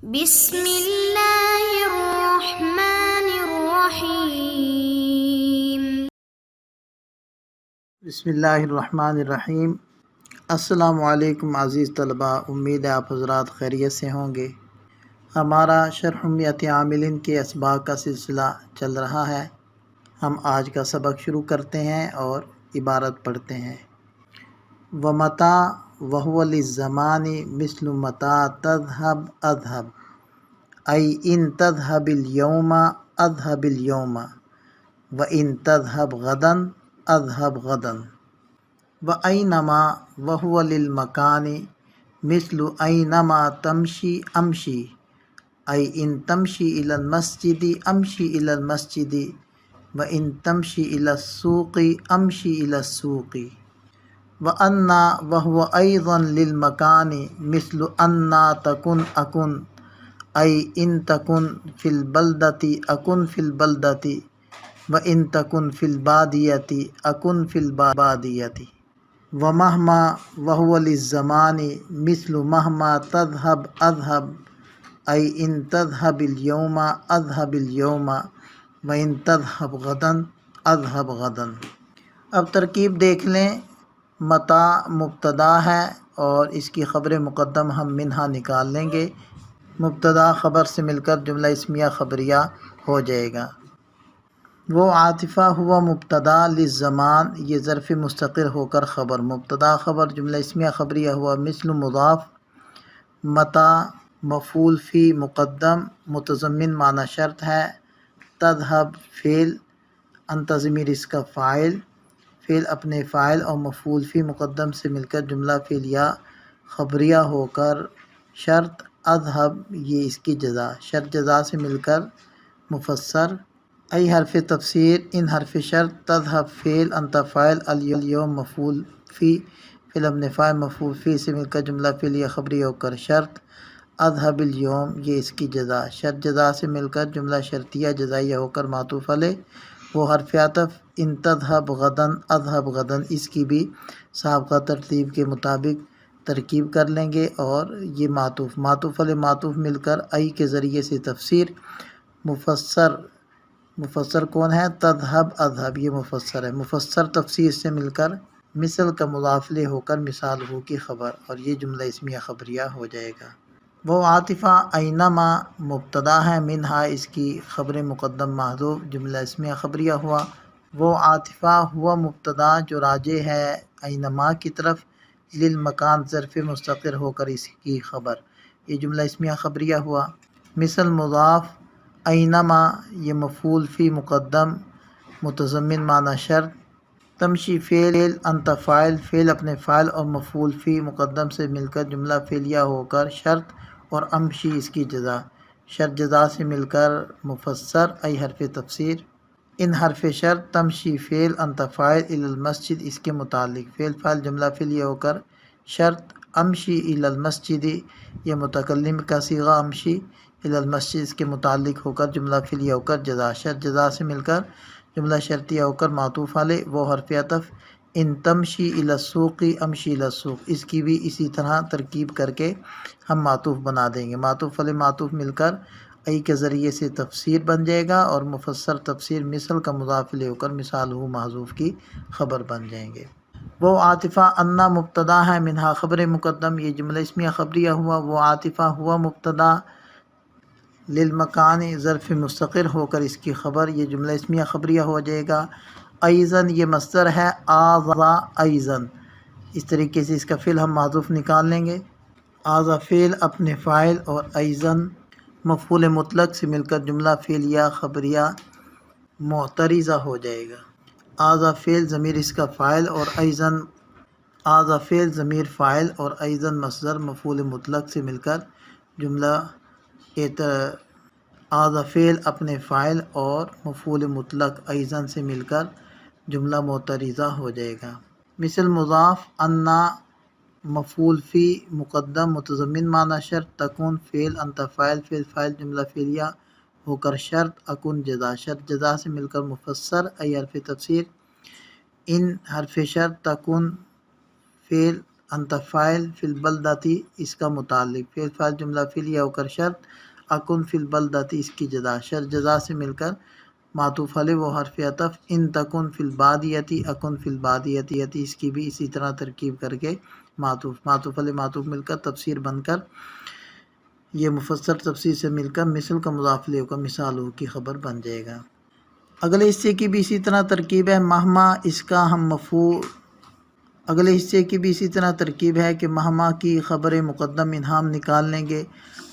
بسم اللہ الرحمن الرحیم۔ بسم اللہ الرحمن الرحیم۔ السلام علیکم عزیز طلباء، امید ہے آپ حضرات خیریت سے ہوں گے۔ ہمارا شرح امیت عاملین کے اسباق کا سلسلہ چل رہا ہے۔ ہم آج کا سبق شروع کرتے ہیں اور عبارت پڑھتے ہیں۔ وَمَتَى وَهُوَ لِلزَّمَانِ مِثْلُ مَتَى تَذْهَبْ أَذْهَبْ، أي إِن تَذْهَبِ الْيَوْمَ أَذْهَبِ الْيَوْمَ، وَإِن تَذْهَبْ غَدًا أَذْهَبْ غَدًا۔ وَأَيْنَمَا وَهُوَ لِلْمَكَانِ مِثْلُ أَيْنَمَا تَمْشِي أَمْشِي، أي إِن تَمْشِي إِلَى الْمَسْجِدِ أَمْشِي إِلَى الْمَسْجِدِ، وَإِن تَمْشِي إِلَى السُّوقِ أَمْشِي إِلَى السُّوقِ۔ وَأَنَّا وَهُوَ أَيْضًا لِلْمَكَانِ مِثْلُ أَنَّا تَكُنْ أَكُنْ، أي إِن تَكُنْ فِي الْبَلْدَةِ أَكُنْ فِي الْبَلْدَةِ، وَإِن تَكُنْ فِي الْبَادِيَةِ أَكُنْ فِي الْبَادِيَةِ۔ وَمَهْمَا وَهُوَ لِلزَّمَانِ مِثْلُ مَهْمَا تَذْهَبْ أَذْهَبْ، أي إِن تَذْهَبِ الْيَوْمَ أَذْهَبِ الْيَوْمَ، وَإِن تَذْهَبْ غَدًا أَذْهَبْ غَدًا۔ اب ترکیب دیکھ لیں۔ متا مبتدا ہے اور اس کی خبر مقدم ہم منہا نکال لیں گے۔ مبتدا خبر سے مل کر جملہ اسمیہ خبریہ ہو جائے گا۔ وہ عاطفہ ہوا مبتدا للزمان، یہ ظرف مستقر ہو کر خبر، مبتدا خبر جملہ اسمیہ خبریہ ہوا۔ مثل مضاف، متا مفعول فی مقدم متضمن معنی شرط ہے، تذہب فعل، انت ضمیر اس کا فاعل، فعل اپنے فاعل اور مفعول فی مقدم سے مل کر جملہ فعلیہ خبریہ ہو کر شرط، اذہب یہ اس کی جزا، شرط جزا سے مل کر مفسر، ای حرف تفسیر، ان حرف شرط، تذہب فعل، انت فاعل، الیوم مفعول فی، فعل اپنے فاعل مفعول فی سے مل کر جملہ فعلیہ خبریہ ہو کر شرط، اذہب الیوم یہ اس کی جزا، شرط جزا سے مل کر جملہ شرطیہ جزائیہ ہو کر معطوف علیہ، وہ حرف عطف، ان تذہب غدن اذہب غدن، اس کی بھی سابقہ ترتیب کے مطابق ترکیب کر لیں گے، اور یہ معطوف علیہ معطوف مل کر ای کے ذریعے سے تفسیر، مفسر کون ہے؟ تذہب اذہب یہ مفسر ہے، مفسر تفسیر سے مل کر مثل کا مضاف الیہ ہو کر مثال ہو کی خبر، اور یہ جملہ اسمیہ خبریہ ہو جائے گا۔ وہ عاطفہ اینما مبتدا ہے، منہا اس کی خبر مقدم محذوف جملہ اسمیہ خبریہ ہوا۔ وہ عاطفہ ہوا مبتدا جو راجع ہے اینما کی طرف، للمکان ظرف مستقر ہو کر اس کی خبر، یہ جملہ اسمیہ خبریہ ہوا۔ مثل مضاف، اینما یہ مفعول فی مقدم متضمن معنی شرط، تمشی فعل، انت فاعل، فعل اپنے فاعل اور مفعول فی مقدم سے مل کر جملہ فعلیہ ہو کر شرط، اور امشی اس کی جزا، شرط جزا سے مل کر مفسر، ای حرف تفسیر، ان حرف شرط، تمشی فعل، انت فاعل، الی المسجد اس کے متعلق، فعل فاعل جملہ فعلیہ ہو کر شرط، امشی الی المسجد یہ متکلم کا صیغہ امشی، الی المسجد اس کے متعلق ہو کر جملہ فعلیہ ہو کر جزا، شرط جزا سے مل کر جملہ شرطیہ ہو کر معطوف علیہ، وہ حرف عطف، ان تمشی الی السوق امشی الی السوق، اس کی بھی اسی طرح ترکیب کر کے ہم معطوف بنا دیں گے، معطوف علیہ معطوف مل کر ای کے ذریعے سے تفسیر بن جائے گا، اور مفسر تفسیر مثل کا مضاف الیہ ہو کر مثال ہو محذوف کی خبر بن جائیں گے۔ وہ عاطفہ انا مبتدا ہے، منہا خبر مقدم یہ جملہ اسمیہ خبریہ ہوا۔ وہ عاطفہ ہوا مبتدا، للمکان ظرف مستقر ہو کر اس کی خبر، یہ جملہ اسمیہ خبریہ ہو جائے گا۔ ایزن یہ مصدر ہے، آذا ایزن، اس طریقے سے اس کا فعل ہم محذوف نکال لیں گے، آذا فعل اپنے فاعل اور ایزن مفعول مطلق سے مل کر جملہ فعلیہ خبریہ معترضہ ہو جائے گا۔ آذا فعل ضمیر اس کا فاعل اور ایزن، آذا فعل ضمیر فاعل اور ایزن مصدر مفعول مطلق سے مل کر جملہ آذا فعل اپنے فاعل اور مفعول مطلق ایزن سے مل کر جملہ معترضہ ہو جائے گا۔ مثل مضاف، انا مفعول فی مقدم متضمن معنی شرط، تکون فعل، انت فاعل، فعل فاعل جملہ فعلیہ ہو کر شرط، اکن جزا، شرط جزا سے مل کر مفسر، ای حرف تفسیر، ان حرف شرط، تکون فعل، انت فاعل فی البلدتی اس کا متعلق، فعل فاعل جملہ فعلیہ ہو کر شرط، اکن فی البلدتی اس کی جزا، شرط جزا سے مل کر معطوف علیہ وہ حرف عطف، ان تکن فی البادیتی اکن فی البادیتی اس کی بھی اسی طرح ترکیب کر کے معطوف علیہ معطوف مل کر تفسیر بن کر یہ مفسر تفسیر سے مل کر مثل کا مضاف الیہ کا مثال ہو کی خبر بن جائے گا۔ اگلے حصے کی بھی اسی طرح ترکیب ہے، مہما اس کا ہم مفعول، اگلے حصے کی بھی اسی طرح ترکیب ہے کہ مہما کی خبر مقدم انہام نکال لیں گے،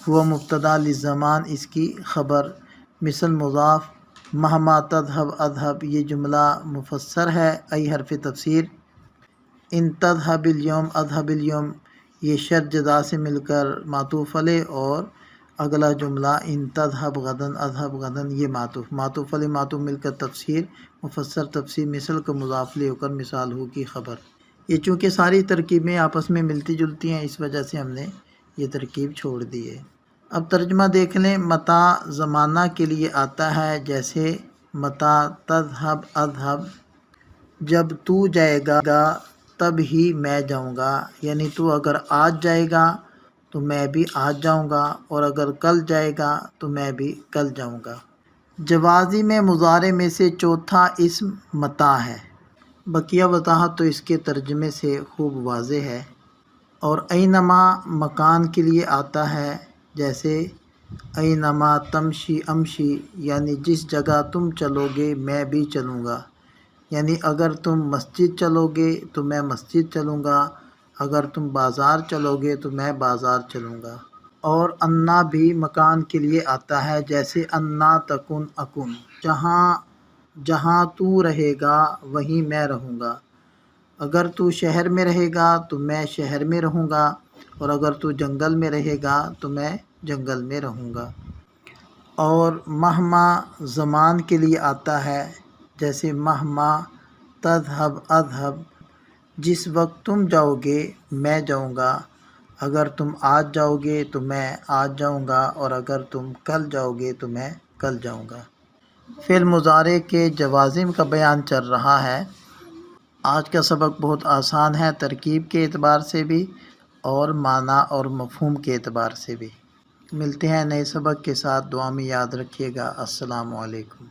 وہ مبتدا للزمان اس کی خبر، مثل مضاف، مہما تذهب اذهب یہ جملہ مفسر ہے، ای حرف تفسیر، ان تذهب اليوم اذهب اليوم یہ شرط جزا سے مل کر معطوف علیہ، اور اگلا جملہ ان تذهب غدا اذهب غدا یہ معطوف علیہ معطوف مل کر تفسیر، مفسر تفسیر، مثل کا مضاف الیہ ہو کر مثال ہو کی خبر۔ یہ چونکہ ساری ترکیبیں آپس میں ملتی جلتی ہیں اس وجہ سے ہم نے یہ ترکیب چھوڑ دی ہے۔ اب ترجمہ دیکھ لیں، متا زمانہ کے لیے آتا ہے، جیسے متا تذهب اذهب جب تو جائے گا تب ہی میں جاؤں گا، یعنی تو اگر آج جائے گا تو میں بھی آج جاؤں گا، اور اگر کل جائے گا تو میں بھی کل جاؤں گا۔ جوازی میں مضارع میں سے چوتھا اسم متا ہے، بقیہ وضاحت تو اس کے ترجمے سے خوب واضح ہے۔ اور اینما مکان کے لیے آتا ہے، جیسے اینما تمشی امشی یعنی جس جگہ تم چلو گے میں بھی چلوں گا، یعنی اگر تم مسجد چلو گے تو میں مسجد چلوں گا، اگر تم بازار چلو گے تو میں بازار چلوں گا۔ اور انا بھی مکان کے لیے آتا ہے، جیسے انا تکن اکن جہاں تو رہے گا وہیں میں رہوں گا، اگر تو شہر میں رہے گا تو میں شہر میں رہوں گا، اور اگر تو جنگل میں رہے گا تو میں جنگل میں رہوں گا۔ اور مہما زمان کے لیے آتا ہے، جیسے مہما تذهب اذهب جس وقت تم جاؤ گے میں جاؤں گا، اگر تم آج جاؤ گے تو میں آج جاؤں گا، اور اگر تم کل جاؤ گے تو میں کل جاؤں گا۔ فعل مضارع کے جوازم کا بیان چل رہا ہے۔ آج کا سبق بہت آسان ہے، ترکیب کے اعتبار سے بھی اور معنی اور مفہوم کے اعتبار سے بھی۔ ملتے ہیں نئے سبق کے ساتھ، دعا میں یاد رکھیے گا۔ السلام علیکم۔